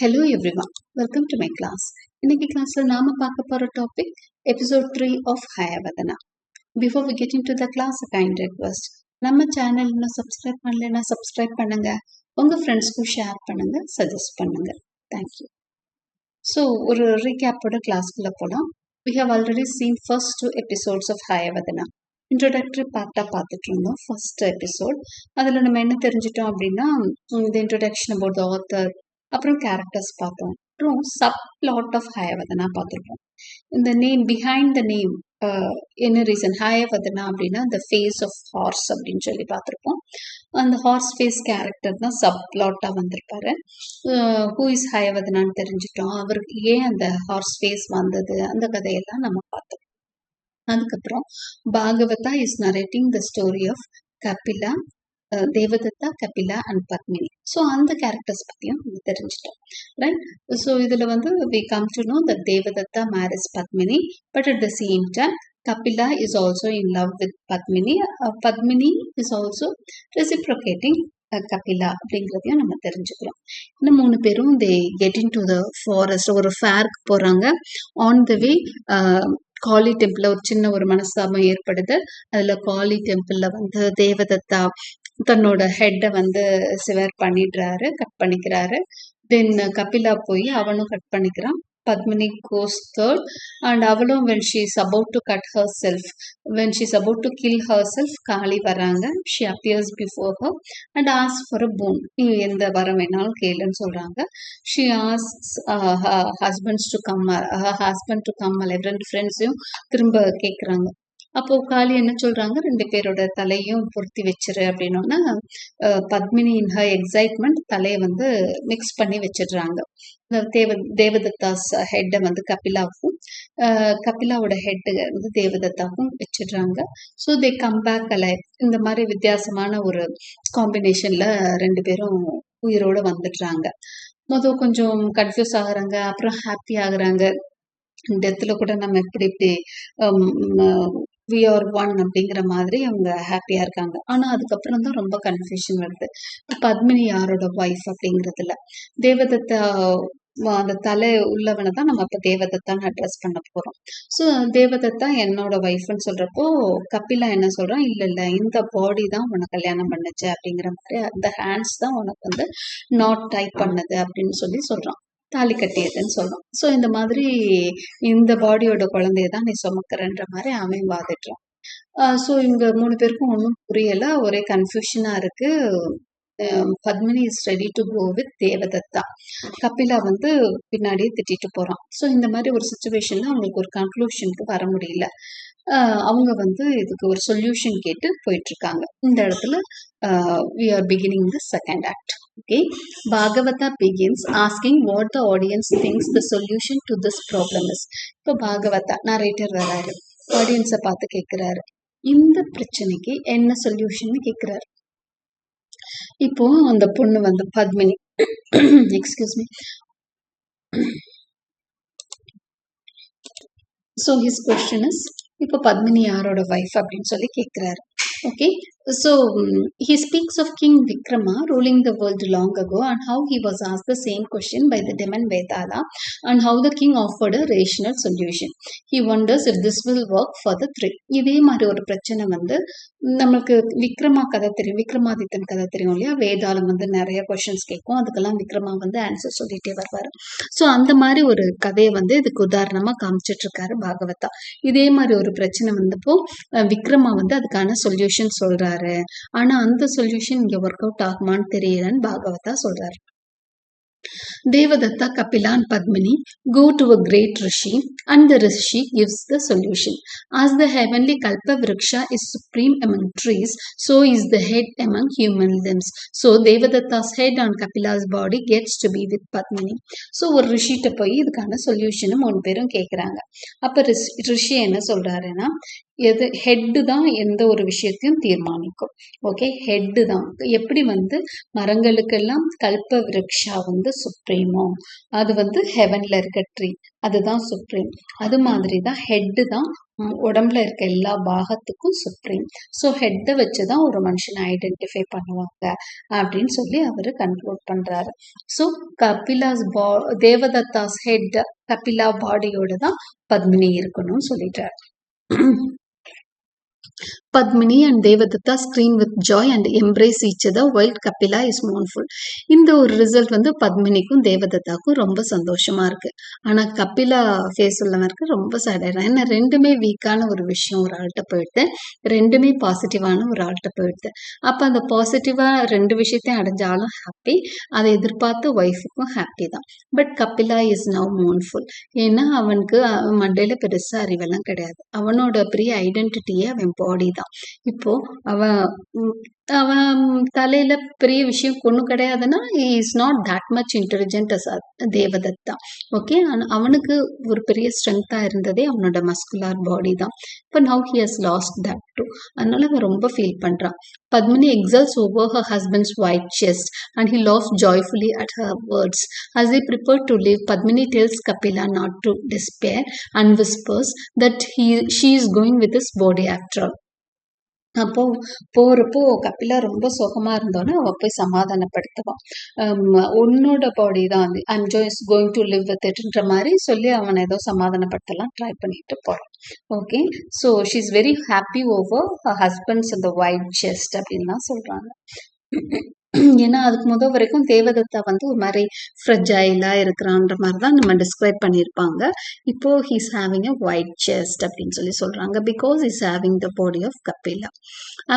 Hello everyone, welcome to my class. இன்னைக்கு கிளாஸ்ல நாம பார்க்க போற topic episode 3 of Hayavadana. Before we get into the class, a kind request. நம்ம சேனல் இன்னும் சப்ஸ்கிரைப் பண்ணலைன்னா சப்ஸ்கிரைப் பண்ணுங்க, உங்க ஃப்ரெண்ட்ஸ்க்கும் ஷேர் பண்ணுங்க, சஜஸ்ட் பண்ணுங்க. தேங்க்யூ. ஸோ ஒரு ரீகேப்போட கிளாஸ்க்குள்ள போலாம். We have already seen first 2 episodes of Hayavadana. Introductory பார்ட்டாக பார்த்துட்டு இருந்தோம் ஃபர்ஸ்ட் எபிசோட். அதில் நம்ம என்ன தெரிஞ்சிட்டோம் அப்படின்னா, இந்த இன்ட்ரோடக்ஷன் அபவுட் த ஆத்தர், அப்புறம் கேரக்டர்ஸ் பார்த்தோம், அப்புறம் சப் பிளாட் ஆஃப் ஹயவதனா பார்த்துருப்போம். இந்த நேம் பிஹைண்ட் த நேம் என்ன ரீசன் ஹயவதனா அப்படின்னா த ஃபேஸ் ஆஃப் ஹார்ஸ் அப்படின்னு சொல்லி பார்த்துருப்போம். அந்த ஹார்ஸ் ஃபேஸ் கேரக்டர் தான் சப் பிளாட்டாக வந்திருப்பாரு. ஹூ இஸ் ஹயவதனான்னு தெரிஞ்சிட்டோம், அவருக்கு ஏன் அந்த ஹார்ஸ் ஃபேஸ் வந்தது, அந்த கதையெல்லாம் நம்ம பார்த்தோம். அதுக்கப்புறம் Bhagavata is narrating the story of Kapila, Devadatta, Kapila and Padmini. So அந்த கேரக்டர்ஸ் பற்றியும் நம்ம தெரிஞ்சிட்டோம், ரைட்? ஸோ இதில் வந்து we come to know that Devadatta marriage Padmini, but at the same time Kapila is also in love with Padmini. Padmini is also reciprocating Kapila அப்படிங்கிறதையும் நம்ம தெரிஞ்சுக்கிறோம். இன்னும் 3 பேரும் they get into the forest, ஒரு ஃபேருக்கு போகிறாங்க. On the way Kali temple ஒரு சின்ன ஒரு மனஸ்தாபம் ஏற்படுது. அதில் காளி டெம்பிளில் வந்து தேவதத்தா தன்னோட ஹெட்டை வந்து சிவர் பண்ணிடுறாரு, கட் பண்ணிக்கிறாரு. தென் கபிலா போய் அவனும் கட் பண்ணிக்கிறான். Padmini goes third, and அவளும் when she is about to cut herself, when she is about to kill herself, காளி வராங்க. She appears before her and asks for a boon. நீ எந்த வரம் வேணாலும் கேளுன்னு சொல்றாங்க. She asks her husband to come, ரெண்டு ஃப்ரெண்ட்ஸையும் திரும்ப கேட்குறாங்க. அப்போ காளி என்ன சொல்றாங்க, 2 பேரோட தலையும் பொருத்தி வச்சிரு அப்படின்னோன்னா பத்மினி இன் ஹர் எக்ஸைட்மெண்ட் தலையை வந்து மிக்ஸ் பண்ணி வச்சிடுறாங்க. தேவதத்தாஸ் ஹெட்டை வந்து கபிலாவுக்கும், கபிலாவோட ஹெட்டு வந்து தேவதத்தாவுக்கும் வச்சிடுறாங்க. So they come back alive. இந்த மாதிரி வித்தியாசமான ஒரு காம்பினேஷன்ல 2 பேரும் உயிரோட வந்துடுறாங்க. கொஞ்சம் கன்ஃபியூஸ் ஆகுறாங்க, அப்புறம் ஹாப்பி ஆகுறாங்க. டெத்தில் கூட நம்ம இப்படி வி ஆர் ஒன் அப்படிங்கிற மாதிரி அவங்க ஹாப்பியாக இருக்காங்க. ஆனால் அதுக்கப்புறம் தான் ரொம்ப கன்ஃபியூஷன் வருது. பத்மினி யாரோட ஒய்ஃப் அப்படிங்கிறதுல தேவதத்தா அந்த தலை உள்ளவனை தான் நம்ம இப்போ தேவதத்தான்னு அட்ரஸ் பண்ண போகிறோம். ஸோ தேவதத்தா என்னோட ஒய்ஃப்னு சொல்கிறப்போ கபிலா என்ன சொல்கிறான், இல்லை இந்த பாடி தான் உனக்கு கல்யாணம் பண்ணுச்சு அப்படிங்கிற மாதிரி, அந்த ஹேண்ட்ஸ் தான் உனக்கு வந்து நாட் டைப் பண்ணது அப்படின்னு சொல்கிறான், தாலி கட்டியதுன்னு சொல்கிறான். ஸோ இந்த மாதிரி இந்த பாடியோட குழந்தைய தான் நீ சுமக்கிறன்ற மாதிரி அவன் வாதிடுறான். ஸோ இங்கே 3 பேருக்கும் ஒன்றும் புரியலை, ஒரே கன்ஃபியூஷனாக இருக்குது. Padmini is ready to go with Devadatta. Kapila வந்து பின்னாடியே திட்டிட்டு போகிறான். ஸோ இந்த மாதிரி ஒரு சுச்சுவேஷனில் அவங்களுக்கு ஒரு கன்க்ளூஷனுக்கு வர முடியல. அவங்க வந்து இதுக்கு ஒரு சொல்யூஷன் கேட்டு போயிட்டுருக்காங்க. இந்த இடத்துல we are beginning the second act. Okay, Bhagavata begins asking what the audience thinks the solution to this problem is. இப்போ பாகவதா நரேட்டர் வராரு, ஆடியன்ஸை பார்த்து கேட்குறாரு, இந்த பிரச்சனைக்கு என்ன சொல்யூஷன் கேட்குறாரு. இப்போ அந்த பொண்ணு வந்து Padmini, excuse me, so his question is, இப்போ பத்மினி யாரோட ஒய்ஃப் அப்படின்னு சொல்லி கேட்குறாரு. Okay, so he speaks of King Vikrama ruling the world long ago and how he was asked the same question by the demon Vedala and how the king offered a rational solution. He wonders if this will work for the 3. இதே மாதிரி ஒரு பிரச்சனை வந்து நம்மளுக்கு விக்ரமா கதை தெரியும், விக்ரமாதித்தன் கதை தெரியும் இல்லையா? வேதாளம் வந்து நிறைய கொஷின்ஸ் கேட்கும், அதுக்கெல்லாம் விக்ரமா வந்து ஆன்சர் சொல்லிட்டே வருவார். ஸோ அந்த மாதிரி ஒரு கதையை வந்து இதுக்கு உதாரணமாக காமிச்சிட்டு இருக்காரு பாகவதா. இதே மாதிரி ஒரு பிரச்சனை வந்தப்போ விக்ரமா வந்து அதுக்கான சொல்யூஷன் சொல்றாரு. ஆனா அந்த சொல்யூஷன் இங்க ஒர்க் அவுட் ஆகுமான்னு தெரியலன்னு பாகவதா சொல்றாரு. Devadatta, Kapila and Padmini go to a great rishi and the rishi gives the solution. As the heavenly Kalpa Vriksha is supreme among trees, so is the head among human limbs. So Devadatta's head on Kapila's body gets to be with Padmini. So ஒரு ரிஷிட்ட போய் இதுக்கான சொல்யூஷனும் 3 பேரும் கேட்குறாங்க. அப்போ ரிஷி என்ன சொல்றாருன்னா, எது head தான் எந்த ஒரு விஷயத்தையும் தீர்மானிக்கும். ஓகே, ஹெட்டு தான். எப்படி வந்து மரங்களுக்கெல்லாம் கல்ப விருக்ஷா வந்து சுப்ரீமோ, அது வந்து ஹெவன்ல இருக்க ட்ரீ, அதுதான் சுப்ரீம். அது மாதிரி தான் ஹெட்டு தான் உடம்புல இருக்க எல்லா பாகத்துக்கும் சுப்ரீம். ஸோ ஹெட்டை வச்சு தான் ஒரு மனுஷனை ஐடென்டிஃபை பண்ணுவாங்க அப்படின்னு சொல்லி அவர் கன்க்ளூட் பண்றாரு. ஸோ கபிலாஸ் தேவதத்தாஸ் ஹெட், கபிலா பாடியோட தான் பத்மினி இருக்கணும்னு சொல்லிட்டாரு. Padmini and Devadatta scream with joy and embrace each other while Kapila is mournful. இந்த ஒரு ரிசல்ட் வந்து பத்மினிக்கும் தேவதத்தாக்கும் ரொம்ப சந்தோஷமா இருக்கு. ஆனா கபிலா ஃபேஸ்ல இருக்கு ரொம்ப சேட் ஆயிடும். ஏன்னா ரெண்டுமே வீக்கான ஒரு விஷயம் ஒரு ஆள்கிட்ட போயிடுது, ரெண்டுமே பாசிட்டிவான ஒரு ஆள்கிட்ட போயிடுது. அப்ப அந்த பாசிட்டிவா ரெண்டு விஷயத்தையும் அடைஞ்சாலும் ஹாப்பி, அதை எதிர்பார்த்து ஒய்ஃபுக்கும் ஹாப்பி தான். But Kapila is now mournful. ஏன்னா அவனுக்கு மண்டையில பெருசா அறிவெல்லாம் கிடையாது. அவனோட பெரிய ஐடென்டிட்டியே அவன் பாடி தான். இப்போ அவன் அவன் தலையில பெரிய விஷயம் ஒன்றும் கிடையாதுன்னா is not that much intelligent as Devadatta. Okay, அவனுக்கு ஒரு பெரிய ஸ்ட்ரென்த்தா இருந்ததே அவனோட மஸ்குலார் பாடி தான். இப்போ now he has lost that too. அதனால அவன் ரொம்ப ஃபீல் பண்றான். Padmini exults over her husband's white chest and he laughs joyfully at her words. As they prepare to leave, Padmini tells Kapila not to despair and whispers that she is going with his body after all. அப்போ போறப்போ கபிலா ரொம்ப சுகமா இருந்தோன்னே அவ போய் சமாதானப்படுத்துவான். உன்னோட body தான் I'm just going to live with இட்ன்ற மாதிரி சொல்லி அவனை ஏதோ சமாதானப்படுத்தலாம் ட்ரை பண்ணிட்டு போறான். Okay, so she is very happy over husband's அந்த ஒயிட் செஸ்ட் அப்படின்லாம் சொல்றாங்க. ஏன்னா அதுக்கு முதல் வரைக்கும் தேவதத்தா வந்து ஒரு மாதிரி ஃப்ரெஜைலா இருக்கிறான்ற மாதிரி தான் நம்ம டிஸ்கிரைப் பண்ணியிருப்பாங்க. இப்போ he's having a white chest அப்படின்னு சொல்லி சொல்றாங்க because is having the body of Kapila.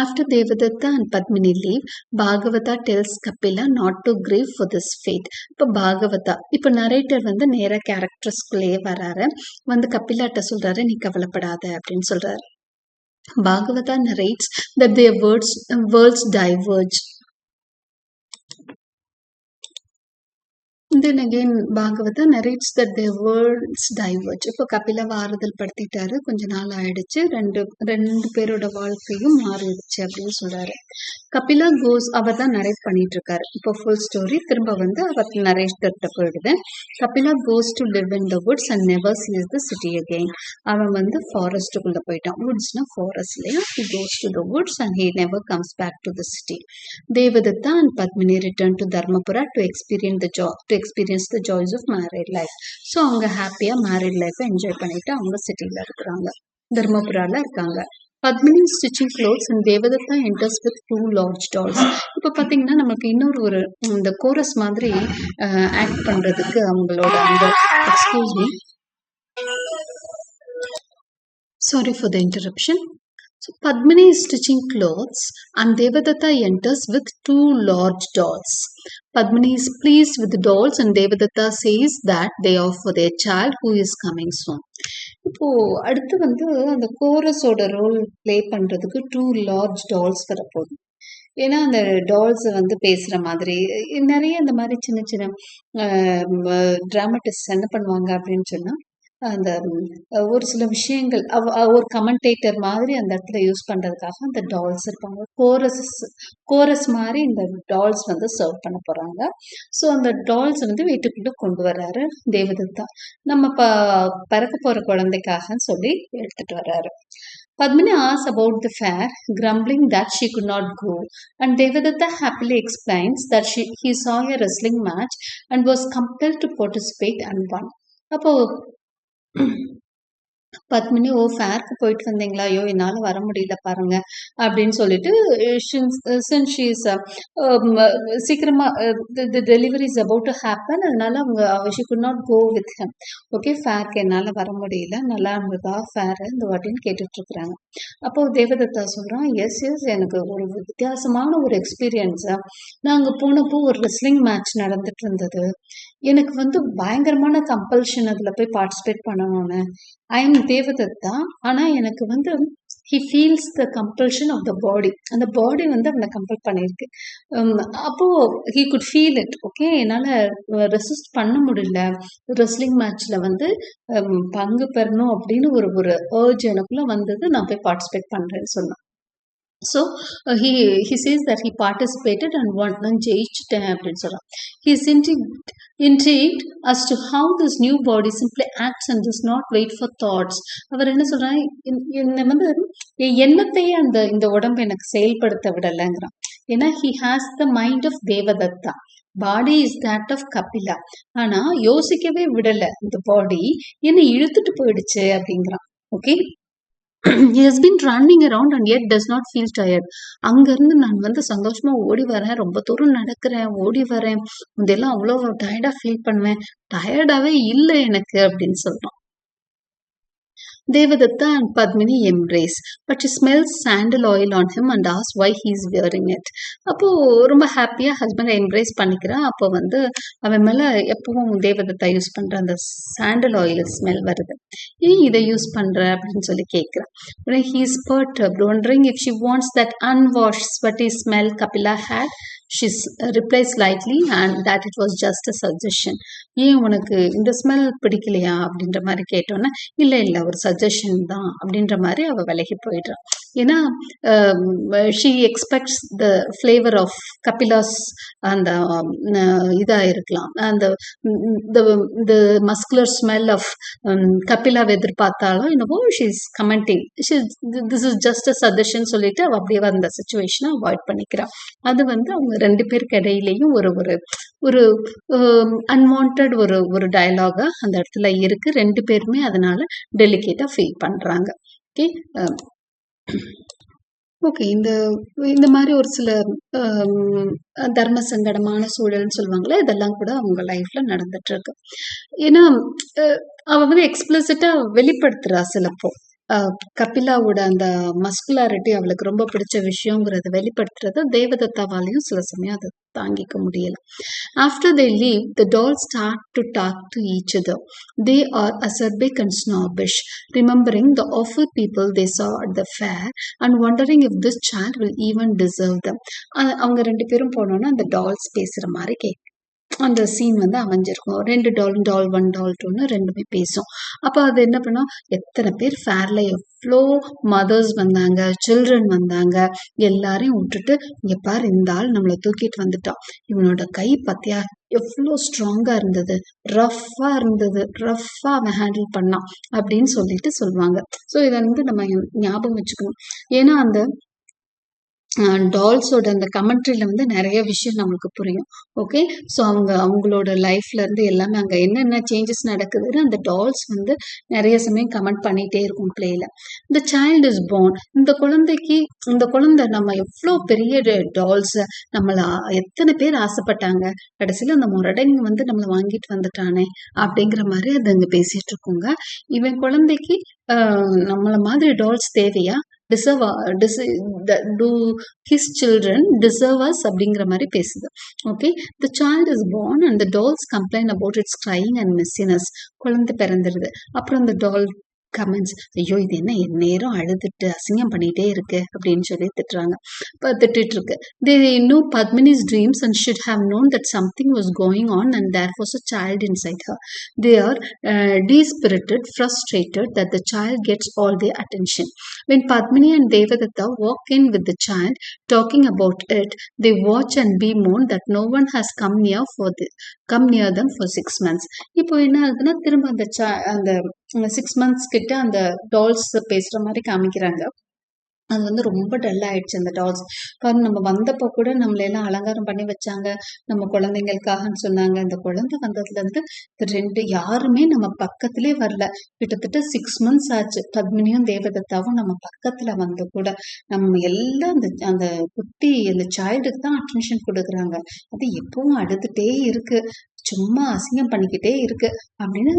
After Devadatta and Padmini leave, Bhagavata tells Kapila not to grieve for this fate. இப்போ பாகவதா, இப்போ நரேட்டர் வந்து நேராக கேரக்டர்ஸ்குள்ளேயே வராரு, வந்து கபிலாட்ட சொல்றாரு நீ கவலைப்படாத அப்படின்னு சொல்றாரு. Bhagavata narrates that their worlds diverge. Then again, Bhagavata narrates that their worlds diverge. இப்போ கபிலா ஆறுதல் படுத்திட்டாரு, கொஞ்ச நாள் ஆயிடுச்சு, ரெண்டு பேரோட வாழ்க்கையும் மாறிடுச்சு அப்படின்னு சொல்றாரு. கபிலா கோஸ், அவர் தான் நரேட் பண்ணிட்டு இருக்காரு. இப்போ ஃபுல் ஸ்டோரி திரும்ப வந்து அவர் நரேட்டர்கிட்ட போயிடுது. Kapila goes to live in the woods and never sees the city again. அவன் வந்து ஃபாரஸ்ட்டுக்குள்ள போயிட்டான். வுட்ஸ்னா ஃபாரஸ்ட் இல்லையா? He goes to the woods and he never comes back to the city. Devadatta and Padmini return to Dharmapura to experience the joys of married life. So அவங்க ஹாப்பியாக married லைஃப்பை enjoy பண்ணிட்டு அவங்க சிட்டியில் இருக்கிறாங்க, தர்மபுராவில் இருக்காங்க. Padmini stitching clothes and Devadatta enters with 2 large dolls. இப்போ பார்த்தீங்கன்னா நமக்கு இன்னொரு ஒரு இந்த கோரஸ் மாதிரி ஆக்ட் பண்ணுறதுக்கு அவங்களோட அந்த excuse me, sorry for the interruption. So Padmini is stitching clothes and Devadatta enters with 2 large dolls. Padmini is pleased with the dolls and Devadatta says that they are for their child who is coming soon. இப்போ அடுத்து வந்து அந்த கோரஸோட role play பண்றதுக்கு 2 large dolls வரப்போகுது. ஏன்னா அந்த dolls வந்து பேசுற மாதிரி நிறைய இந்த மாதிரி சின்ன சின்ன டிராமட்டிஸ்ட் என்ன பண்ணுவாங்க அப்படின்னு சொன்னா, அந்த ஒரு சில விஷயங்கள் ஒரு கமெண்டேட்டர் மாதிரி அந்த இடத்துல யூஸ் பண்றதுக்காக அந்த டால்ஸ் இருப்பாங்க. கோரஸ் மாதிரி இந்த டால்ஸ் வந்து சர்வ் பண்ண போறாங்க. ஸோ அந்த டால்ஸ் வந்து வீட்டுக்குள்ள கொண்டு வர்றாரு தேவதத்தா, நம்ம பறக்க போற குழந்தைக்காக சொல்லி எடுத்துட்டு வர்றாரு. Padmini asks about the fair, grumbling that she could not go, and Devadatta happily explains that he saw a wrestling match and was compelled to participate and won. அப்போ பத்மினி, ஓ ஃபேருக்கு போயிட்டு வந்தீங்களா, ஐயோ என்னால் வர முடியல பாருங்க அப்படின்னு சொல்லிட்டு, சீக்கிரமா delivery is about to happen, அதனால அவங்க she could not go with him. Okay, ஃபேருக்கு என்னால் வர முடியல, நல்லா இருந்ததா ஃபேர் இந்த வாட்டின்னு கேட்டுட்டு இருக்கிறாங்க. அப்போ தேவதத்தா சொல்றான், எஸ் எனக்கு ஒரு வித்தியாசமான ஒரு எக்ஸ்பீரியன்ஸா, நான் அங்கே போனப்போ ஒரு ரெஸ்லிங் மேட்ச் நடந்துட்டு இருந்தது, எனக்கு வந்து பயங்கரமான கம்பல்ஷன் அதில் போய் பார்ட்டிசிபேட் பண்ணணும்னு. ஐ எம் தேவதத்தா, ஆனால் எனக்கு வந்து he feels the compulsion of the body, அந்த பாடி வந்து அவனை கம்பல் பண்ணியிருக்கு. அப்போ he could feel it. Okay, என்னால் ரெசிஸ்ட் பண்ண முடியல, ரெஸ்லிங் மேட்ச்ல வந்து பங்கு பெறணும் அப்படின்னு ஒரு ஏர்ஜ் எனக்குள்ள வந்தது, நான் போய் பார்ட்டிசிபேட் பண்றேன்னு சொன்னான். So he says that he participated and won and ஜெயிச்சிட்டேன் அப்படின்னு சொல்றான். He is Intrigued as to how this new body simply acts and does not wait for thoughts. அவர் என்ன சொல்றாரு, என்ன வந்து என் எண்ணத்தையே இந்த உடம்பு எனக்கு செயல்படுத்த விடலைங்கிறான். ஏன்னா he has the mind of Devadatta, body is that of Kapila. ஆனா யோசிக்கவே விடல இந்த பாடி, என்னை இழுத்துட்டு போயிடுச்சு அப்படிங்கிறான். Okay, he has been running around and yet does not feel tired. அங்கிருந்து நான் வந்து சந்தோஷமா ஓடி வரேன், ரொம்ப தூரம் நடக்கிறேன், ஓடி வரேன், இதெல்லாம் அவ்வளோ டயர்டா ஃபீல் பண்ணுவேன், டயர்டாவே இல்லை எனக்கு அப்படின்னு சொல்றான். Devadatta and Padmini embrace, but she smells sandal oil on him and asks why he is wearing it. அப்போ ரொம்ப ஹாப்பியா ஹஸ்பண்டை எம்ப்ரேஸ் பண்ணிக்கிறா. அப்போ வந்து அவன் மேல எப்பவும் தேவதத்தா யூஸ் பண்ற அந்த சாண்டல் ஆயில் ஸ்மெல் வருது. ஏன் இதை யூஸ் பண்ற அப்படின்னு சொல்லி கேட்கிறான். he is perturbed, wondering if she wants that unwashed sweaty smell Kapila had. She replies lightly and that it was just a suggestion. ஏன் உனக்கு இந்த ஸ்மெல் பிடிக்கலையா அப்படின்ற மாதிரி கேட்டோன்னா, இல்லை இல்லை ஒரு சஜஷன் தான் அப்படின்ற மாதிரி அவள் விலகி போயிடுறான். ஏன்னா she expects the flavour of Kapila's அந்த இதாக இருக்கலாம், அந்த த மஸ்குலர் ஸ்மெல் ஆஃப் கபிலாவை எதிர்பார்த்தாலும் என்னவோ she is commenting, this is just a suggestion சொல்லிட்டு அவள் அப்படியே அந்த சுச்சுவேஷனை அவாய்ட் பண்ணிக்கிறான். அது வந்து அவங்க ரெண்டு பேருக்கு இடையிலையும் ஒரு ஒரு அன்வான்ட் ஒரு டயலாகா அந்த இடத்துல இருக்கு. ரெண்டு பேருமே அதனால டெலிகேட்டா ஃபீல் பண்றாங்க. ஓகே ஓகே இந்த மாதிரி ஒரு சில தர்ம சங்கடமான சூழல்னு சொல்லுவாங்களே, இதெல்லாம் கூட அவங்க லைஃப்ல நடந்துட்டு இருக்கு. ஏன்னா அவ வந்து எக்ஸ்பிளிசிட்டா வெளிப்படுத்துறா சிலப்போ. கபிலாவோட அந்த மஸ்குலாரிட்டி அவளுக்கு ரொம்ப பிடிச்ச விஷயங்கிறத வெளிப்படுத்துறது தேவதத்தாவாலையும் சில சமயம் அதை தாங்கிக்க முடியல. After they leave, the dolls start to talk to each other. They are acerbic and snobbish, remembering the awful people they saw at the fair and wondering if this child will even deserve them. அவங்க ரெண்டு பேரும் போனோன்னா அந்த dolls பேசுற மாதிரி அந்த scene வந்து அமைஞ்சிருக்கும். ரெண்டு டால் 1 டால் 2ன்னு ரெண்டுமே பேசும். அப்போ அது என்ன பண்ணும், எத்தனை பேர் ஃபேர்ல எவ்வளோ மதர்ஸ் வந்தாங்க, சில்ட்ரன் வந்தாங்க, எல்லாரையும் விட்டுட்டு இங்க பாரு இந்த ஆள் நம்மளை தூக்கிட்டு வந்துட்டான், இவனோட கை பத்தியா எவ்வளோ ஸ்ட்ராங்கா இருந்தது, ரஃப்பா இருந்தது, ரஃப்பா அவன் ஹேண்டில் பண்ணான் அப்படின்னு சொல்லிட்டு சொல்லுவாங்க. ஸோ இதை வந்து நம்ம ஞாபகம் வச்சுக்கணும். ஏன்னா அந்த டால்ஸோட அந்த கமெண்ட்ரியில வந்து நிறைய விஷயம் நம்மளுக்கு புரியும். ஓகே, ஸோ அவங்களோட லைஃப்ல இருந்து எல்லாமே அங்கே என்னென்ன சேஞ்சஸ் நடக்குதுன்னு அந்த டால்ஸ் வந்து நிறைய சமயம் கமெண்ட் பண்ணிட்டே இருக்கும் பிளேல. இந்த சைல்டு இஸ் பார்ன், இந்த குழந்தை நம்ம எவ்வளோ பெரிய டால்ஸ் நம்மளை எத்தனை பேர் ஆசைப்பட்டாங்க, கடைசியில் அந்த முரடங்க வந்து நம்மளை வாங்கிட்டு வந்துட்டானே அப்படிங்கிற மாதிரி அது அங்கே பேசிட்டு இருக்கோங்க. இவன் குழந்தைக்கு நம்மள மாதிரி டால்ஸ் தேவையா, do his children deserve us அப்படிங்கிற மாதிரி பேசுது. Okay, the child is born and the dolls complain about its crying and messiness. குழந்தை பிறந்துருது. அப்புறம் அந்த டால் கமெண்ட்ஸ், ஐயோ இது என்ன நேரம் அழுதுட்டு அசிங்கம் பண்ணிட்டே இருக்கு அப்படின்னு சொல்லி திட்டிட்டு இருக்கு. They knew Padmini's dreams and should have known that something was going on and there was a child inside her. They are dispirited, frustrated that the child gets all their attention. When Padmini and Devadatta walk in with the child, talking about it, they watch and bemoan that no one has come near them for 6 months. இப்போ என்ன ஆகுதுன்னா, திரும்ப அந்த 6 months கிட்ட அந்த dolls பேசுற மாதிரி காமிக்கிறாங்க. அது வந்து ரொம்ப டல் ஆயிடுச்சு அந்த டால்ஸ். பாரு, நம்ம வந்தப்போ கூட நம்மளெல்லாம் அலங்காரம் பண்ணி வச்சாங்க, நம்ம குழந்தைங்களுக்காகன்னு சொன்னாங்க. இந்த குழந்தை வந்ததுல இருந்து யாருமே நம்ம பக்கத்திலே வரல. கிட்டத்தட்ட 6 months ஆச்சு. பத்மினியும் தேவதத்தாவும் நம்ம பக்கத்துல வந்து கூட நம்ம எல்லாம் அந்த குட்டி அந்த சைல்டுக்கு தான் அட்டென்ஷன் கொடுக்குறாங்க. அது எப்பவும் அழுதுட்டே இருக்கு, சும்மா அசிங்கம் பண்ணிக்கிட்டே இருக்கு அப்படின்னு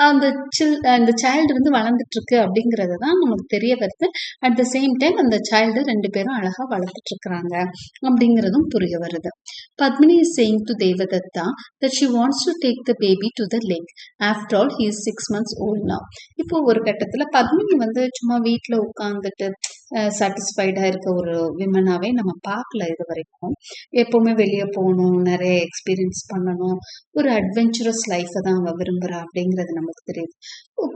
அந்த சைல்டு வந்து வளர்ந்துட்டு இருக்கு அப்படிங்கறது தான் நமக்கு தெரிய வருது. அட் த சேம் டைம் அந்த சைல்டு ரெண்டு பேரும் அழகா வளர்த்துட்டு இருக்கிறாங்க அப்படிங்கறதும் புரிய வருது. Padmini is saying to Devadatta that she wants to take the baby to the lake. After all, he is 6 months old now. இப்போ ஒரு கட்டத்துல பத்மினி வந்து சும்மா வீட்டுல உட்கார்ந்துட்டு சாட்டிஸ்ஃபைடா இருக்க ஒரு விமனாவே நம்ம பார்க்கல இது வரைக்கும். எப்பவுமே வெளியே போகணும், நிறைய எக்ஸ்பீரியன்ஸ் பண்ணணும், ஒரு அட்வென்ச்சரஸ் லைஃபை தான் அவ விரும்புறா அப்படிங்கிறது நமக்கு தெரியுது.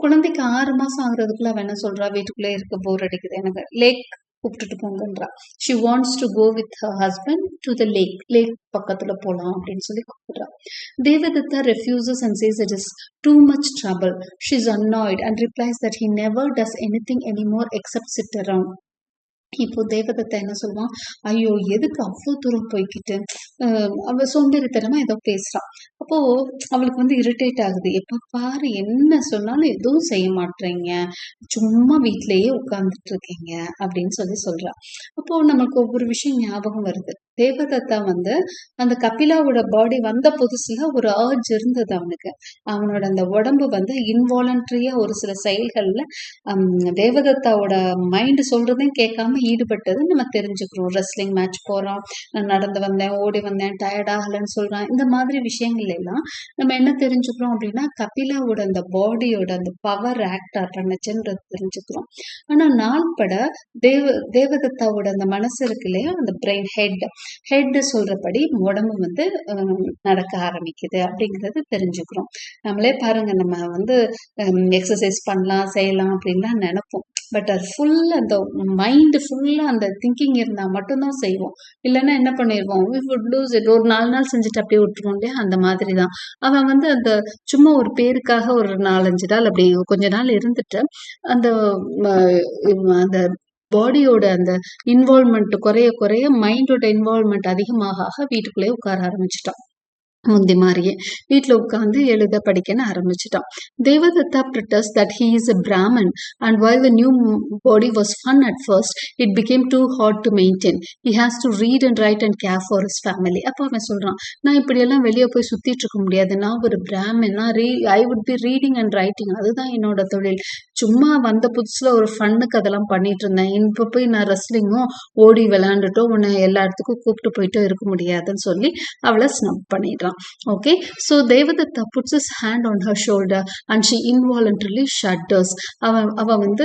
குழந்தைக்கு 6 மாசம் ஆகுறதுக்குள்ள அவ என்ன சொல்றா, வீட்டுக்குள்ளே இருக்க போர் அடிக்குது, எனக்கு லேக் கூப்பிட்டுட்டு போங்கன்றா. She wants to go with her husband to the lake பக்கத்துல போலாம் அப்படின்னு சொல்லி கூப்பிடுறா. Devadatta refuses and says it is too much trouble. She's annoyed and replies that he never does anything anymore except sit around. இப்போ தேவதத்தா என்ன சொல்லுவான், ஐயோ எதுக்கு அவ்வளோ தூரம் போய்கிட்டு அவ சோம்பேறித்தனமா ஏதோ பேசுறான். அப்போ அவளுக்கு வந்து இரிட்டேட் ஆகுது. எப்ப பாரு என்ன சொன்னாலும் எதுவும் செய்ய மாட்டேறீங்க, சும்மா வீட்டிலேயே உட்கார்ந்துட்டு இருக்கீங்க அப்படின்னு சொல்லி சொல்றா. அப்போ நமக்கு ஒவ்வொரு விஷயம் ஞாபகம் வருது. தேவதத்தா வந்து அந்த கபிலாவோட பாடி வந்த புதுசுல ஒரு அர்ஜ் இருந்தது அவனுக்கு. அவனோட அந்த உடம்பு வந்து இன்வாலன்ட்ரியா ஒரு சில செயல்கள்ல தேவதத்தாவோட மைண்ட் சொல்றதையும் கேட்காம ஈடுபட்டது நம்ம தெரிஞ்சுக்கிறோம். ரெஸ்லிங் மேட்ச் போறான், நான் நடந்து வந்தேன், ஓடி வந்தேன், டயர்ட் ஆகலன்னு சொல்றான். இந்த மாதிரி விஷயங்கள் எல்லாம் நம்ம என்ன தெரிஞ்சுக்கிறோம் அப்படின்னா, கபிலாவோட அந்த பாடியோட அந்த பவர் ஆக்ட் பண்ணுச்சுன்றது தெரிஞ்சுக்கிறோம். ஆனா நாள்பட தேவதத்தாவோட அந்த மனசு இருக்கு இல்லையா, அந்த பிரெயின் ஹெட் சொல்றபடி உடம்பு வந்து நடக்க ஆரம்பிக்குது அப்படிங்கறது தெரிஞ்சுக்கிறோம். நம்மளே பாருங்க, நம்ம வந்து எக்ஸசைஸ் பண்ணலாம் செய்யலாம் அப்படின்லாம் நினைப்போம். பட் அது ஃபுல் அந்த மைண்ட் ஃபுல்லா அந்த திங்கிங் இருந்தா மட்டும்தான் செய்வோம். இல்லைன்னா என்ன பண்ணிடுவோம், we would lose it. ஒரு 4 நாள் செஞ்சுட்டு அப்படியே விட்டுருவோம் இல்லையா, அந்த மாதிரி தான். அவன் வந்து அந்த சும்மா ஒரு பேருக்காக ஒரு 4-5 நாள் அப்படி கொஞ்ச நாள் இருந்துட்டு அந்த அந்த பாடியோட அந்த இன்வால்வ்மெண்ட் குறைய குறைய மைண்டோட இன்வால்வ்மெண்ட் அதிகமாக வீட்டுக்குள்ளேயே உட்கார ஆரம்பிச்சிட்டான். முந்தி மாதிரியே வீட்டுல உட்கார்ந்து எழுத படிக்கன்னு ஆரம்பிச்சிட்டான். Devadatta pretends that he is a Brahmin, and while the new body was fun at first, it became too hard to maintain. He has to read and write and care for his family. அப்போ அவன் சொல்றான், நான் இப்படி எல்லாம் வெளியே போய் சுத்திட்டு இருக்க முடியாது, நான் ஒரு Brahmin, I would be reading and writing, அதுதான் என்னோட தொழில். சும்மா வந்த புதுசுல ஒரு ஃபன்னுக்கு அதெல்லாம் பண்ணிட்டு இருந்தேன், இப்ப போய் நான் ரெஸ்லிங்கும் ஓடி விளையாண்டுட்டோ உன்னை எல்லா இடத்துக்கும் கூப்பிட்டு போயிட்டோ இருக்க முடியாதுன்னு சொல்லி அவளை ஸ்னப் பண்ணிடுறான். Okay, so Devadatta puts his hand on her shoulder and she involuntarily shudders. அவ வந்து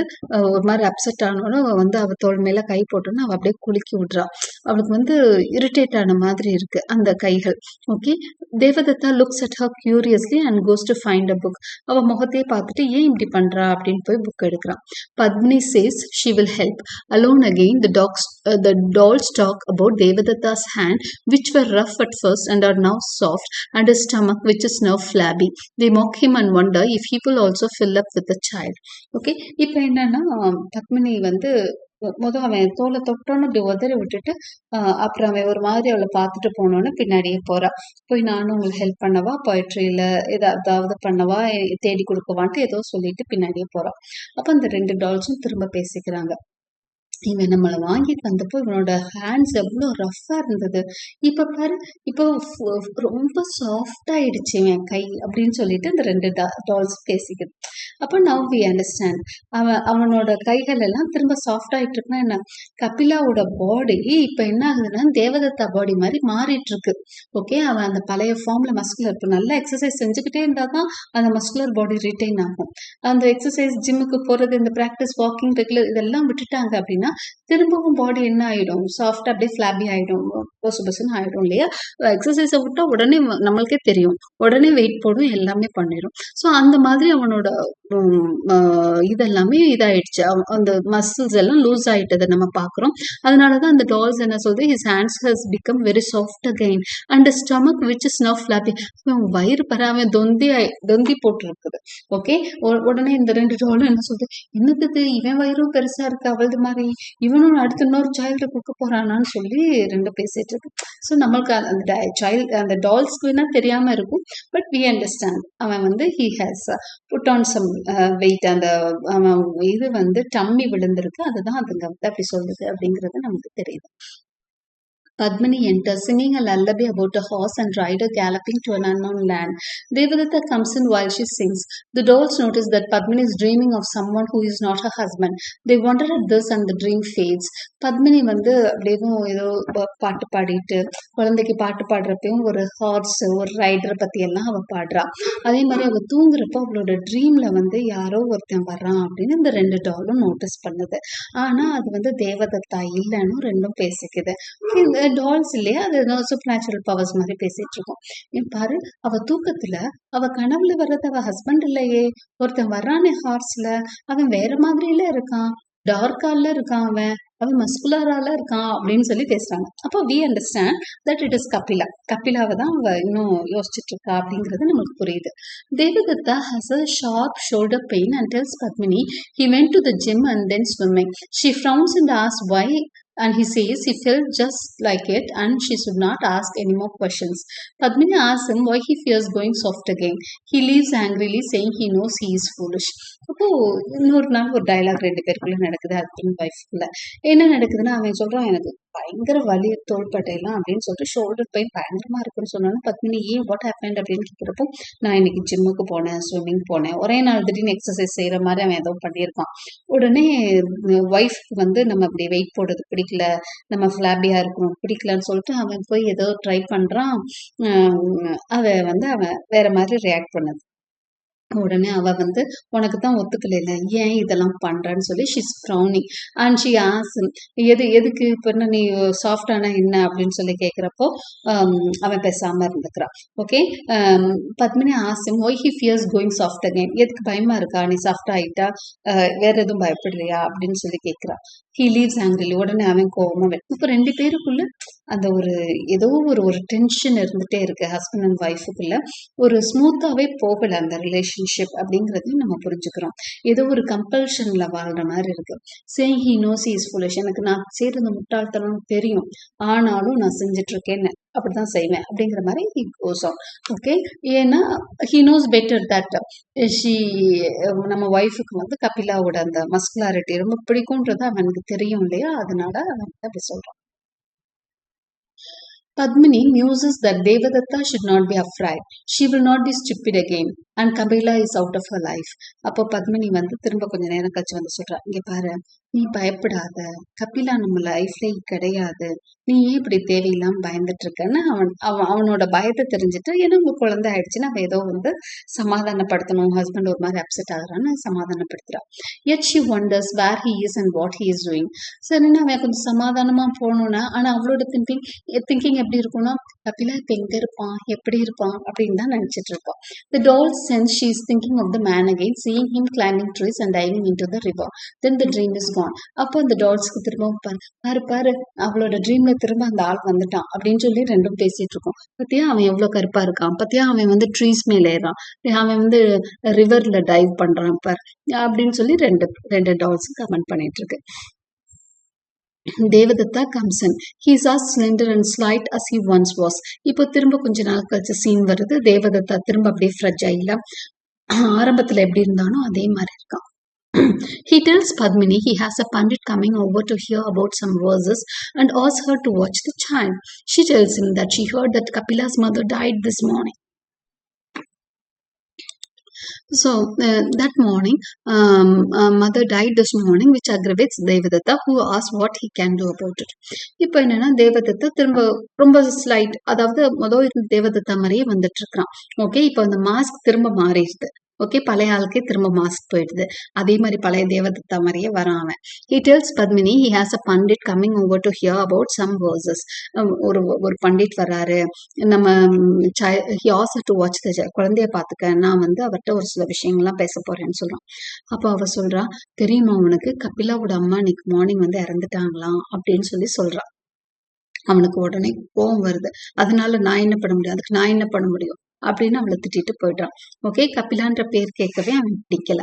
ஒரு மாதிரி அப்செட் ஆனோன்னு வந்து அவ தோள் மேல கை போட்டோன்னு அவ அப்படியே குலுக்கி விடுறா. அவளுக்கு வந்து இரிட்டேட் ஆன மாதிரி இருக்கு அந்த கைகள். Okay, Devadatta looks at her curiously and goes to find a book. அவ முகத்தையே பார்த்துட்டு ஏன் இப்படி பண்றா அப்படின்னு போய் புக் எடுக்கிறான். Padmini says she will help. Alone again, the dolls talk about Devadatta's hand, which were rough at first and are now soft, and his stomach, which is now flabby. They mock him and wonder if he will also fill up with the child. Okay, இப்போ என்னன்னா பத்மினி வந்து அவன் தோலை தொட்டோன்னு அப்படி உதறி விட்டுட்டு அப்புறம் அவன் ஒரு மாதிரி அவளை பார்த்துட்டு போனோன்னு பின்னாடியே போறா. போய் நானும் உங்களுக்கு ஹெல்ப் பண்ணவா, போய்ட்ரியில ஏதாவது பண்ணவா, தேடி கொடுக்கவான்ட்டு ஏதோ சொல்லிட்டு பின்னாடியே போறான். அப்ப அந்த 2 டால்ஸும் திரும்ப பேசிக்கிறாங்க. இவன் நம்மளை வாங்கிட்டு வந்தப்போ இவனோட ஹேண்ட்ஸ் எவ்வளோ ரஃபா இருந்தது, இப்ப பாரு இப்போ ரொம்ப சாஃப்ட் ஆயிடுச்சு இவன் கை அப்படின்னு சொல்லிட்டு இந்த 2 டால்ஸ் பேசிக்குது. அப்போ நவ் வி அண்டர்ஸ்டாண்ட், அவனோட கைகள் எல்லாம் திரும்ப சாஃப்ட் ஆயிட்டு இருக்குன்னா என்ன, கபிலாவோட பாடி இப்ப என்ன ஆகுதுன்னா தேவதத்தா பாடி மாதிரி மாறிட்டு இருக்கு. ஓகே, அவன் அந்த பழைய ஃபார்ம்ல மஸ்குலர், இப்போ நல்லா எக்ஸசைஸ் செஞ்சுக்கிட்டே இருந்தாதான் அந்த மஸ்குலர் பாடி ரிட்டைன் ஆகும். அந்த எக்ஸசைஸ், ஜிம்முக்கு போறது, இந்த பிராக்டிஸ், வாக்கிங், ரெகுலர் இதெல்லாம் விட்டுட்டாங்க அப்படின்னா திரும்பவும் பாடி என்ன ஆயிடும், சாஃப்டா அப்படியே ஃபிளாபி ஆயிடும், பொசு பொசுன்னு ஆயிடும் இல்லையா. எக்ஸசைஸை விட்டா உடனே நம்மளுக்கே தெரியும், உடனே வெயிட் போடும், எல்லாமே பண்ணிடும். ஸோ அந்த மாதிரி அவனோட இதெல்லாமே இதாயிடுச்சு, அந்த மசில்ஸ் எல்லாம் லூஸ் ஆயிட்டதை நம்ம பாக்குறோம். அதனாலதான் அந்த டால்ஸ் என்ன சொல்றது, his hands has become very soft again and the stomach which is now flabby. வயிறு பராம தொந்தி போட்டு இருக்குது. ஓகே, உடனே இந்த 2 டாலும் என்ன சொல்றது, என்னது இவன் வயிறும் பெருசா இருக்கு அவளது மாதிரி, இவனும் அடுத்து இன்னொரு சைல்டு கொடுக்க போறானான்னு சொல்லி 2 பேசிட்டு இருக்கு. ஸோ நம்மளுக்கு அந்த சைல்டு அந்த டால்ஸ்க்கு வேணா தெரியாம இருக்கும், பட் வி அண்டர்ஸ்டாண்ட் அவன் வந்து he has put on some weight, அந்த அவன் இது வந்து டம்மி விழுந்திருக்கு, அதுதான் அதுங்க வந்து அப்படி சொல்லுது அப்படிங்கிறது நமக்கு தெரியுது. Padmini enters, singing a lullaby about a horse and rider galloping to an unknown land. Devadatta comes in while she sings. The dolls notice that Padmini is dreaming of someone who is not her husband. They wonder at this and the dream fades. Padmini வந்து அப்படியும் ஏதோ பாட்டு பாடிட்டு, குழந்தைக்கு பாட்டு பாடுறப்பையும் ஒரு hours, ஒரு ரைடரை பத்தி எல்லாம் அவ பாடுறா. அதே மாதிரி அவ தூங்குறப்ப அவளோட ட்ரீம்ல வந்து யாரோ ஒருத்தன் வர்றான் அப்படின்னு இந்த 2 டாலும் நோட்டீஸ் பண்ணுது. ஆனா அது வந்து தேவதத்தா இல்லைன்னு 2ம் பேசிக்குது. இந்த டால்ஸ் இல்லையா, அது சூப்பர் நேச்சுரல் பவர்ஸ் மாதிரி பேசிட்டு இருக்கோம். பாரு, அவ தூக்கத்துல அவ கனவுல வர்றது அவ ஹஸ்பண்ட் இல்லையே, ஒருத்தன் வர்றானே ஹார்ஸ்ல, அவன் வேற மாதிரில இருக்கான், டார்க்கால இருக்கான் அவன் அவன் மஸ்குலரால இருக்கான் அப்படின்னு சொல்லி பேசுறாங்க. அப்போ we understand that it is Kapila. கபிலாவை தான் அவ இன்னும் யோசிச்சுட்டு இருக்கா அப்படிங்கிறது நமக்கு புரியுது. Devadatta has a sharp shoulder pain and tells Padmini he went to the gym and then swimming. She frowns and asks why, and he says he felt just like it and she should not ask any more questions. Padmini asks him why he fears going soft again. He leaves angrily saying he knows he is foolish. அப்போ இன்னொரு நாள் ஒரு dialogue ரெண்டு பேருக்குள்ள நடக்குது, husband ஒய்ஃப்குள்ள. என்ன நடக்குதுன்னா, அவன் சொல்றான் எனக்கு பயங்கர வலி தோள்பட்டையெல்லாம் அப்படின்னு சொல்லிட்டு ஷோல்டர் பெயின் பயங்கரமா இருக்குன்னு சொன்னாலும் பத்மினி ஏன் வாட் ஹேப்பன்ட் அப்படின்னு கேட்குறப்போ நான் இன்னைக்கு ஜிம்முக்கு போனேன், ஸ்விம்மிங் போனேன், ஒரே நாள் திடீர்னு எக்ஸசைஸ் செய்யற மாதிரி அவன் ஏதோ பண்ணியிருக்கான். உடனே ஒய்ஃப்க்கு வந்து நம்ம அப்படி வெயிட் போடுறது பிடிக்கல, நம்ம ஃபிளாபியா இருக்கணும் பிடிக்கலன்னு சொல்லிட்டு அவன் போய் ஏதோ ட்ரை பண்றான். அவன் வேற மாதிரி ரியாக்ட் பண்ணுது. உடனே அவ வந்து உனக்கு தான் ஒத்துக்கல, ஏன் இதெல்லாம் பண்றன்னு சொல்லி she's frowning and she as எதுக்கு இப்போ என்ன நீ சாஃப்டானா என்ன அப்படின்னு சொல்லி கேட்குறப்போ அவன் பேசாம இருந்துக்கிறான். Okay, Padmini asks him why he fears going soft again, எதுக்கு பயமா இருக்கா நீ சாஃப்ட் ஆகிட்டா, வேற எதுவும் பயப்படுறியா அப்படின்னு சொல்லி கேட்குறான். ஹி லீவ்ஸ் ஆங்கிரிலி, உடனே அவன் கோவமா இப்போ ரெண்டு பேருக்குள்ள அந்த ஒரு ஏதோ ஒரு டென்ஷன் இருந்துட்டே இருக்கு ஹஸ்பண்ட் அண்ட் ஒய்ஃபுக்குள்ள. ஒரு ஸ்மூத்தாவே போகல அந்த ரிலேஷன்ஷிப் அப்படிங்கிறதையும் நம்ம புரிஞ்சுக்கிறோம். ஏதோ ஒரு கம்பல்ஷன்ல வாழ்ற மாதிரி இருக்கு. Saying he knows he is foolish, எனக்கு நான் செய்யறது முட்டாள்தனம் தெரியும், ஆனாலும் நான் செஞ்சுட்டு இருக்கேன்னு அப்படிதான் செய்வேன் அப்படிங்கிற மாதிரி ஹி கோஸ் ஆன். ஓகே, ஏன்னா he knows better that she நம்ம ஒய்ஃபுக்கு வந்து கபிலாவோட அந்த மஸ்குலாரிட்டி ரொம்ப பிடிக்கும்ன்றது அவனுக்கு தெரியும் இல்லையா, அதனால அவன் அப்படி சொல்றான். Padmini muses that Devadatta should not be afraid. She will not be stupid again. And Kabila is out of her life. அப்போ பத்மினி வந்து திரும்ப கொஞ்ச நேரம் கழிச்சு வந்து சொல்றா, இங்க பாரு நீ பயப்படாத, கபிலா நம்ம லைஃப்ல கிடையாது, நீ ஏன் இப்படி தேவையில்லாம பயந்துட்டு இருக்கன்னு அவனோட பயத்தை தெரிஞ்சுட்டு, ஏன்னா உங்க குழந்தை ஆயிடுச்சுன்னா அவ ஏதோ வந்து சமாதானப்படுத்தணும், ஹஸ்பண்ட் ஒரு மாதிரி upset ஆகுறான்னு சமாதானப்படுத்துறா. yet she wonders where he is and what he is doing. சரின்னா அவன் கொஞ்சம் சமாதானமா போகணும்னா, ஆனா அவளோட திங்கிங் எப்படி இருக்கும்னா, கபிலா இப்ப எங்க இருப்பான், எப்படி இருப்பான் அப்படின்னு தான் நினைச்சிட்டு இருப்பான். The doll sense she is thinking of the man again, seeing him climbing trees and diving into the river. Then the dream is gone. அப்போ அந்த டால்ஸ்க்கு திரும்ப பாரு அவளோட ட்ரீம்ல திரும்ப அந்த ஆள் வந்துட்டான் அப்படின்னு சொல்லி ரெண்டும் பேசிட்டு இருக்கோம். பத்தியா அவன் எவ்வளவு கருப்பா இருக்கான், பத்தியா அவன் வந்து ட்ரீஸ் மேல ஏறான், அவன் வந்து ரிவர்ல டைவ் பண்றான் பார் அப்படின்னு சொல்லி ரெண்டு டால்ஸ் கமெண்ட் பண்ணிட்டு இருக்கு. Devadatta comes in. He is as slender and slight as he once was. இப்போ திரும்ப கொஞ்ச நாள் கழிச்சு சீன் வருது. தேவதத்தா திரும்ப அப்படியே ஃப்ரெஜைலா ஆரம்பத்துல எப்படி இருந்தானோ அதே மாதிரி இருக்கான். He tells Padmini he has a pandit coming over to hear about some verses and asks her to watch the child. She tells him that she heard that Kapila's mother died this morning. So that morning, mother died this morning, which aggravates Devadatta, who asks what he can do about it. இப்போ என்னன்னா தேவதத்தா திரும்ப ரொம்ப slide, அதாவது முதல் தேவதத்தா மாதிரியே வந்துட்டு இருக்கான். Okay, இப்போ அந்த மாஸ்க் திரும்ப மாறிடுது. ஓகே, பழைய ஆளுக்கே திரும்ப மாஸ்க் போயிடுது. அதே மாதிரி பழைய தேவதத்தா மாதிரியே வரான் அவன். He tells Padmini he has a pandit coming over to hear about some verses. ஒரு பண்டிட் வர்றாரு, நம்ம he asked to watch the child, குழந்தைய பாத்துக்க, நான் வந்து அவர்கிட்ட ஒரு சில விஷயங்கள்லாம் பேச போறேன்னு சொல்றான். அப்போ அவ சொல்றா, தெரியுமா உனக்கு கபிலாவோட அம்மா இன்னைக்கு மார்னிங் வந்து இறந்துட்டாங்களாம் அப்படின்னு சொல்லி சொல்றா. அவனுக்கு உடனே கோவம் வருது. அதனால நான் என்ன பண்ண முடியும், அதுக்கு நான் என்ன பண்ண முடியும் அப்படின்னு அவளை திட்டிட்டு போயிட்டான். ஓகே, கபிலான்ற பேர் கேட்கவே அவன் பிடிக்கல.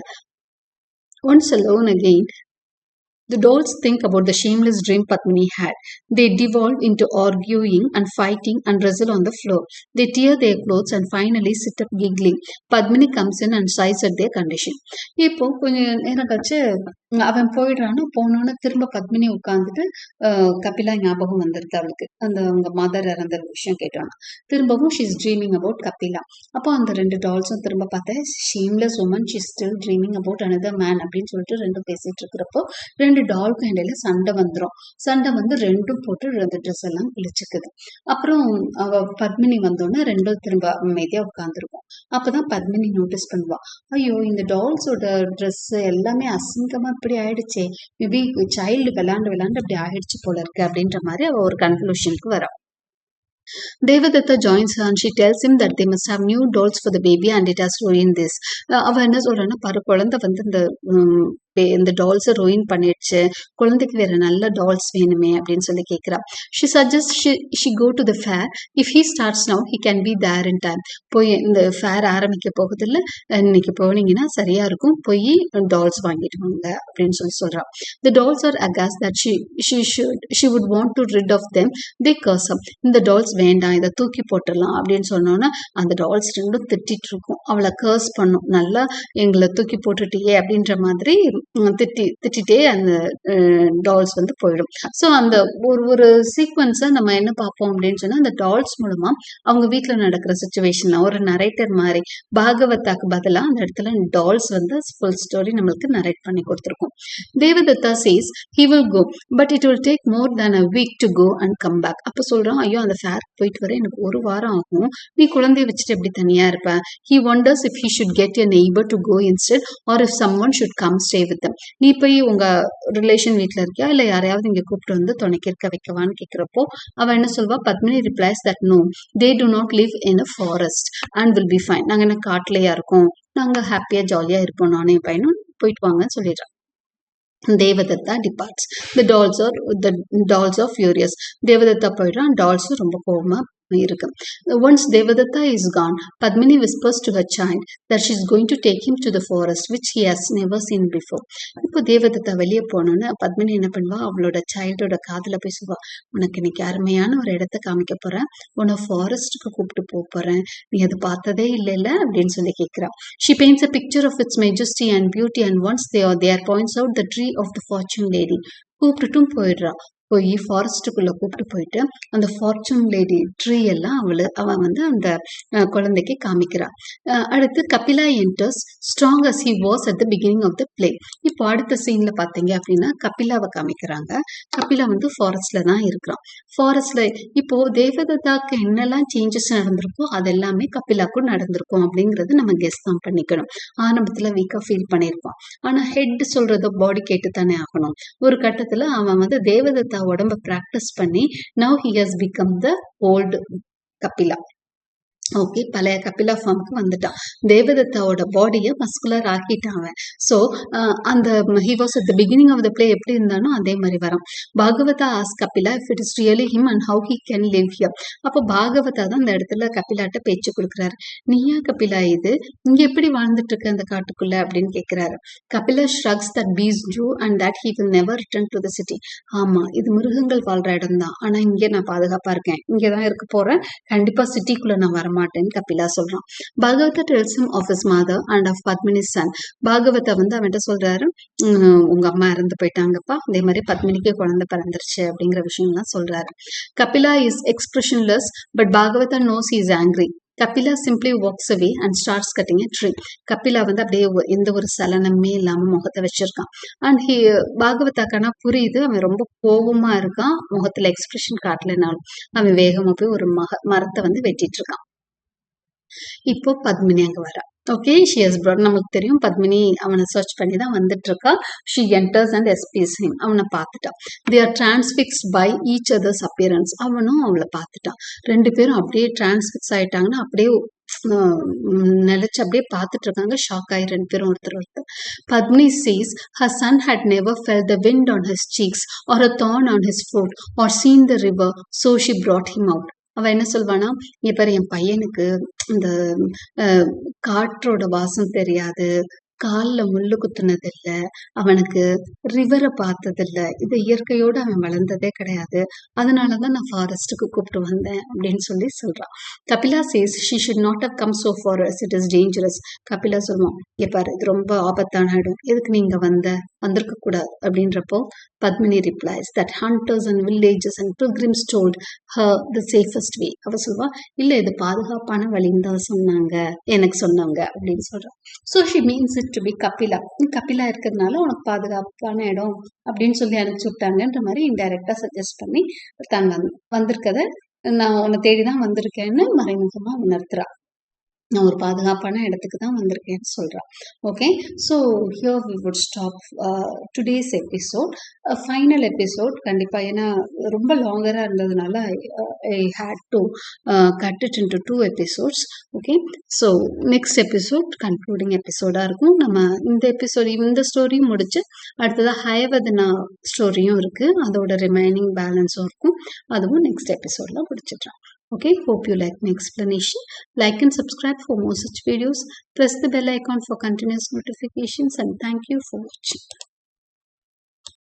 Once alone again, the dolls think about the shameless dream Padmini had. They devolve into arguing and fighting and wrestle on the floor. They tear their clothes and finally sit up giggling. Padmini comes in and sighs at their condition. இப்போ கொஞ்சம் நேரம் கழிச்சு அவன் போயிடுறான்னு போனோன்னு திரும்ப பத்மினி உட்காந்துட்டு கபிலா ஞாபகம் வந்துருது அவளுக்கு. அந்த அவங்க மதர் இறந்த விஷயம் கேட்டோன்னா திரும்பவும் ஷீஸ் ட்ரீமிங் அபவுட் கபிலா. அப்போ அந்த ரெண்டு டால்ஸும் திரும்ப பார்த்தேன், shameless woman she's still dreaming about another man அப்படின்னு சொல்லிட்டு ரெண்டும் பேசிட்டு இருக்கிறப்போ ரெண்டு டால்க்கு இடையில சண்டை வந்துடும். சண்டை வந்து ரெண்டும் போட்டு ரெண்டு ட்ரெஸ் எல்லாம் கிழிச்சுக்குது. அப்புறம் அவ பத்மினி வந்தோன்னா ரெண்டும் திரும்ப அமைதியா உட்காந்துருக்கும். அப்பதான் பத்மினி நோட்டீஸ் பண்ணுவா, ஐயோ இந்த டால்ஸோட ட்ரெஸ் எல்லாமே அசிங்கமா இப்படி ஆயிடுச்சே, மேபி சைல்டு விளாண்டு அப்படி ஆயிடுச்சு போல இருக்கு அப்படின்ற மாதிரி அவ ஒரு கன்க்ளூஷனுக்கு வரா. Devadatta joins her and she tells him that they must have new dolls for the baby and it has ruined this. அவ என்ன சொல்றான்னா, பாரு குழந்தை வந்து இந்த இந்த டால்ஸை ரொயின் பண்ணிடுச்சு, குழந்தைக்கு வேற நல்ல டால்ஸ் வேணுமே அப்படின்னு சொல்லி கேட்குறா. She suggest she go to the fair. If he starts now he can be there in time. போய் இந்த ஃபேர் ஆரம்பிக்க போகுதில்ல, இன்னைக்கு போனீங்கன்னா சரியா இருக்கும், போய் டால்ஸ் வாங்கிட்டு வாங்க அப்படின்னு சொல்லி சொல்றா. த டால்ஸ் ஆர் அகாஸ் that she would want to rid of them. They curse up. இந்த டால்ஸ் வேண்டாம், இதை தூக்கி போட்டுடலாம் அப்படின்னு சொன்னோன்னா அந்த டால்ஸ் ரெண்டும் திட்டிட்டு இருக்கும், அவளை கர்ஸ் பண்ணும், நல்லா எங்களை தூக்கி போட்டுட்டியே அப்படின்ற மாதிரி திட்டிட்டே அந்த டால்ஸ் வந்து போயிடும். ஸோ அந்த ஒரு சீக்வன்ஸை நம்ம என்ன பார்ப்போம் அப்படின்னு சொன்னா, அந்த டால்ஸ் மூலமா அவங்க வீட்டில் நடக்கிற சுச்சுவேஷன்ல ஒரு நரேட்டர் மாதிரி பாகவதாக்கு பதிலாக அந்த இடத்துல டால்ஸ் வந்து ஃபுல் ஸ்டோரி நம்மளுக்கு நரேட் பண்ணி கொடுத்துருக்கோம். Devadatta says he will go but it will take more than a week to go and come back. அப்போ சொல்றான், ஐயோ அந்த ஃபேர் போயிட்டு வர எனக்கு ஒரு வாரம் ஆகும், நீ குழந்தைய வச்சுட்டு எப்படி தனியா இருப்ப. He wonders if he should get a neighbour to go instead or if someone should come stay with them. நீ போய் உங்க ரிலேஷன் வீட்டில் இருக்கியா, இல்லை யாரையாவது இங்கே கூப்பிட்டு வந்து துணைக்கு இருக்க வைக்கவான்னு கேட்குறப்போ அவள் என்ன சொல்வா, Padmini replies that no, they do not live in a forest and will be fine. நாங்கள் என்ன காட்டிலேயா இருக்கோம், நாங்கள் ஹாப்பியாக ஜாலியாக இருப்போம், நானே பையனும், போயிட்டு வாங்கன்னு சொல்லிடுறான். Devadatta departs. the dolls are furious. Devadatta போயிடுறான், டால்ஸும் ரொம்ப கோவமா இருக்கு. Once Devadatta is gone, Padmini whispers to her child that she is going to take him to the forest which he has never seen before. இப்போ தேவதத்தா வெளியே போனோன்னு பத்மினி என்ன பண்ணுவா, அவளோட சைல்டோட காதுல போய் சொல்வா, உனக்கு இன்னைக்கு அருமையான ஒரு இடத்த காமிக்க போறேன், உன்னை ஃபாரஸ்ட்டுக்கு கூப்பிட்டு போறேன், நீ அது பார்த்ததே இல்லைல்ல அப்படின்னு சொல்லி கேட்கிறா. She paints a picture of its majesty and beauty and once they are there points out the tree of the fortune lady. கூப்பிட்டுட்டும் போயிடுறா. போய் ஃபாரஸ்ட்டுக்குள்ள கூப்பிட்டு போயிட்டு அந்த ஃபார்ச்சூன் லேடி ட்ரீ எல்லாம் அவன் வந்து அந்த குழந்தைக்கு காமிக்கிறா. அடுத்து Kapila enters strong as he was at the beginning of the play. இப்போ அடுத்த சீன்ல பாத்தீங்க அப்படின்னா கபிலாவை காமிக்கிறாங்க. கபிலா வந்து ஃபாரஸ்ட்ல தான் இருக்கிறான். ஃபாரஸ்ட்ல இப்போ தேவதத்தாக்கு என்னெல்லாம் சேஞ்சஸ் நடந்திருக்கோ அது எல்லாமே கபிலாக்கும் நடந்திருக்கும் அப்படிங்கறது நம்ம கெஸ் தான் பண்ணிக்கணும். ஆரம்பத்துல வீக்கா ஃபீல் பண்ணியிருப்பான், ஆனா ஹெட் சொல்றத பாடி கேட்டு தானே ஆகணும். ஒரு கட்டத்துல அவன் வந்து தேவதத்தா உடம்ப பிராக்டிஸ் பண்ணி now he has become the old Kapila. Okay, பழைய கபிலா ஃபார்முக்கு வந்துட்டான். தேவதத்தாவோட பாடியை மஸ்குலர் ஆக்கிட்டான். ஸோ அந்த he was at the beginning of the play எப்படி இருந்தானோ அதே மாதிரி வரான். பாகவதா ஆஸ் Kapila if it is really him and how he can live here. அப்போ பாகவதா தான் அந்த இடத்துல கபிலாட்ட பேச்சு கொடுக்குறாரு. நீயா கபிலா இது, இங்க எப்படி வாழ்ந்துட்டு இருக்க அந்த காட்டுக்குள்ள அப்படின்னு கேட்கிறாரு. Kapila shrugs that peace true and that he will never return to the city. ஆமா, இது மிருகங்கள் வாழ்ற இடம் தான், ஆனா இங்கே நான் பாதுகாப்பா இருக்கேன், இங்கதான் இருக்க போறேன், கண்டிப்பா சிட்டிக்குள்ள நான் வரமாட்டேன் கபிலா சொல்றான். Bhagavata tells him of his mother and of Padmini's son. Bhagavata வந்து அவன்கிட்ட சொல்றாரு, உங்க அம்மா இறந்து போயிட்டாங்கப்பா, அதே மாதிரி பத்மினிக்கு குழந்தை பிறந்துருச்சு அப்படிங்கிற விஷயம் தான் சொல்றாரு. Kapila is expressionless but Bhagavata knows he is angry. Kapila simply walks away and starts cutting a tree. Kapila வந்து அப்படியே எந்த ஒரு சலனமே இல்லாம முகத்தை வச்சிருக்கான். அண்ட் பாகவதாக்கானா புரியுது அவன் ரொம்ப கோபமா இருக்கான், முகத்துல எக்ஸ்பிரஷன் காட்டலனாலும் அவன் வேகமா போய் ஒரு மரத்தை வந்து வெட்டிட்டு இருக்கான். இப்போ பத்மினி அங்க வரா. ஓகே, ஷி ஹஸ் brought, நமக்கு தெரியும் பத்மினி அவனை சர்ச் பண்ணி தான் வந்துட்டு இருக்கா. She enters and espies him. அவனை பார்த்துட்டான். They are transfixed by each other's appearance. அவனும் அவளை பார்த்துட்டான். ரெண்டு பேரும் அப்படியே டிரான்ஸ்பிக்ஸ் ஆயிட்டாங்கன்னா அப்படியே நினைச்சு அப்படியே பார்த்துட்டு இருக்காங்க. ஷாக் ஆகி ரெண்டு பேரும் ஒருத்தர். Padmini says her son had never felt the wind on his cheeks or a thorn on his foot or seen the river, so she brought him out. அவ என்ன சொல்வானா, இங்க பாரு என் பையனுக்கு இந்த காற்றோட வாசம் தெரியாது, காலில் முள்ளு குத்துனது இல்லை, அவனுக்கு ரிவரை பார்த்தது இல்லை, இது இயற்கையோடு அவன் வளர்ந்ததே கிடையாது, அதனாலதான் நான் ஃபாரஸ்ட்டுக்கு கூப்பிட்டு வந்தேன் அப்படின்னு சொல்லி சொல்றான். Kapila says she should not have come so far us, it is dangerous. Kapila சொல்லுவான், இங்க பாரு இது ரொம்ப ஆபத்தான இடம், எதுக்கு நீங்க வந்திருக்க கூடாது அப்படின்றப்போ Padmini replies that hunters and villages and pilgrims told her the safest way. அவ சொல்வா, இல்ல இது பாதுகாப்பான வழின்னு தான் சொன்னாங்க, எனக்கு சொன்னாங்க அப்படின்னு சொல்றான். So she means it to be Kapila. Kapila இருக்கிறதுனால உனக்கு பாதுகாப்பான இடம் அப்படின்னு சொல்லி அனுப்பிச்சு விட்டாங்கன்ற மாதிரி இன்டைரக்டா சஜஸ்ட் பண்ணி தான் வந்திருக்கத நான் உன்னை தேடிதான் வந்திருக்கேன்னு மறைமுகமா உணர்த்துறா. நான் ஒரு பாதுகாப்பான இடத்துக்கு தான் வந்திருக்கேன்னு சொல்கிறேன். Okay, so here we would stop today's episode. Final episode கண்டிப்பாக, ஏன்னா ரொம்ப லாங்கராக இருந்ததுனால I had to cut it into 2 episodes. Okay, so next episode concluding எபிசோடாக இருக்கும். நம்ம இந்த ஸ்டோரியும் முடிச்சு அடுத்ததாக ஹயவதனா ஸ்டோரியும் இருக்குது, அதோட ரிமைனிங் பேலன்ஸும் இருக்கும். அதுவும் நெக்ஸ்ட் எபிசோடில் முடிச்சிடுறேன். Okay, hope you like my explanation. Like and subscribe for more such videos. Press the bell icon for continuous notifications, and thank you for watching.